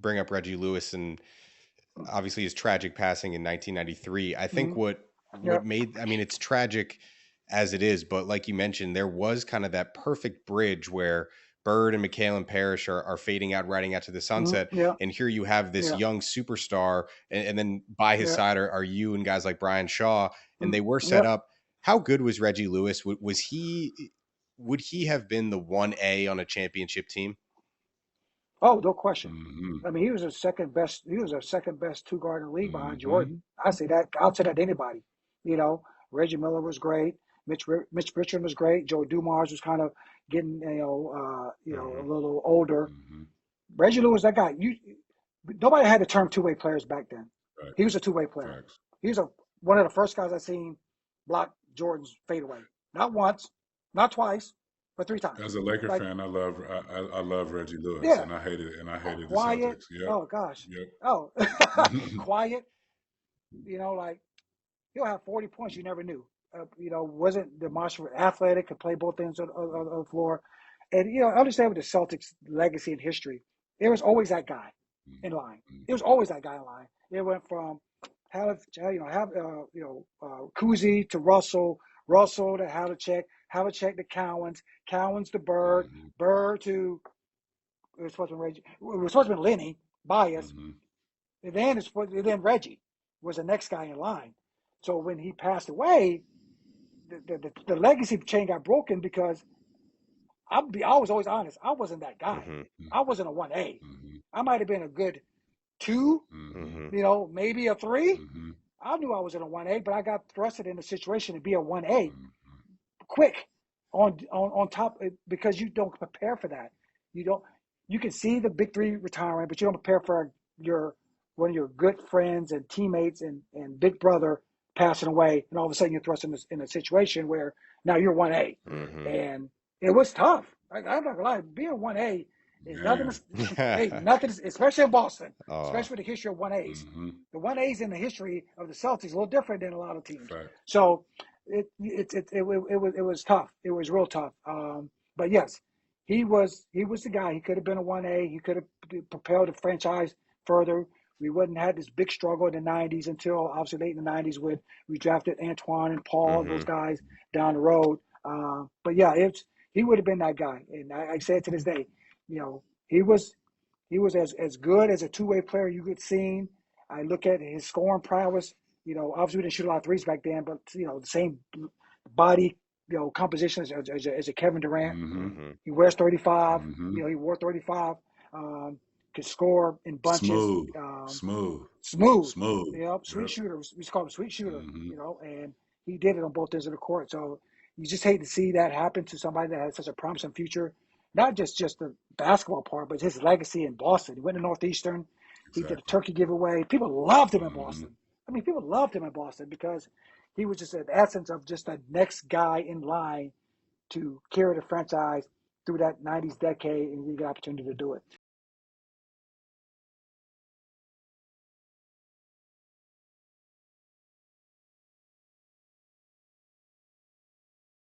bring up Reggie Lewis and obviously his tragic passing in 1993. I think Mhm. what Yep. made, I mean, it's tragic as it is, but like you mentioned, there was kind of that perfect bridge where Bird and McHale and Parrish are fading out, riding out to the Mhm. sunset. Yeah. And here you have this Yeah. young superstar, and then by his Yeah. side are you and guys like Brian Shaw, and Mm. they were set Yep. up. How good was Reggie Lewis? Was he, would he have been the 1A on a championship team? Oh, no question. Mm-hmm. I mean, he was a second best. He was a second best two guard in the league behind Mm-hmm. Jordan. I say that. I'll say that to anybody. You know, Reggie Miller was great. Mitch Richmond was great. Joe Dumars was kind of getting a Hmm. little older. Mm-hmm. Reggie Lewis, that guy. Nobody had the term two way players back then. Right. He was a two way player. Facts. He was one of the first guys I seen block Jordan's fadeaway. Not once, not twice, but three times. As a Laker Like, fan, I love Reggie Lewis, yeah, and I hated the quiet. Celtics. Yep. Oh gosh. Yep. Oh, quiet. Like he'll have 40 points. You never knew. Wasn't demonstrably athletic, could play both ends of the floor. And I understand with the Celtics' legacy and history, there was always that guy in line. It was always that guy in line. It went from Kuzi to Russell to Havlicek to Cowens to Bird, Mm-hmm. Bird to it was supposed to be Reggie, it was supposed to be Lenny, Bias, Mm-hmm. and then Reggie was the next guy in line. So when he passed away, the legacy chain got broken because I was always honest. I wasn't that guy. Hmm. I wasn't a 1A. Mm-hmm. I might have been a good 2, Mm-hmm. Hmm. maybe a 3. Mm-hmm. I knew I was in a 1A, but I got thrusted in a situation to be a 1A Mm-hmm. quick on top because you don't prepare for that. You don't. You can see the big three retiring, but you don't prepare for your one of your good friends and teammates and big brother passing away, and all of a sudden you're thrust in a situation where now you're 1A, Hmm. and it was tough. I'm not gonna lie, being 1A is nothing. Man. Hey, nothing, especially in Boston, Oh, especially with the history of 1As. Mm-hmm. The 1As in the history of the Celtics is a little different than a lot of teams. Fact. So it was tough. It was real tough. But yes, he was the guy. He could have been a 1A. He could have propelled the franchise further. We wouldn't have had this big struggle in the '90s until obviously late in the '90s with we drafted Antoine and Paul and those hmm. guys down the road. But yeah, he would have been that guy. And I say it to this day, you know, he was as good as a two-way player you could see. I look at his scoring prowess. Obviously we didn't shoot a lot of threes back then, but the same body, composition as a Kevin Durant. Mm-hmm. Hmm. He wears 35. Mm-hmm. He wore 35. Could score in bunches. Smooth. Smooth. Smooth. Smooth. Sweet Yep. shooter. We just call him sweet shooter. Mm-hmm. And he did it on both ends of the court. So you just hate to see that happen to somebody that has such a promising future. Not just the basketball part, but his legacy in Boston. He went to Northeastern. He did a Exactly. turkey giveaway. People loved him in Mm-hmm. Boston. I mean, people loved him in Boston because he was just an essence of just the next guy in line to carry the franchise through that '90s decade, and he got the opportunity to do it.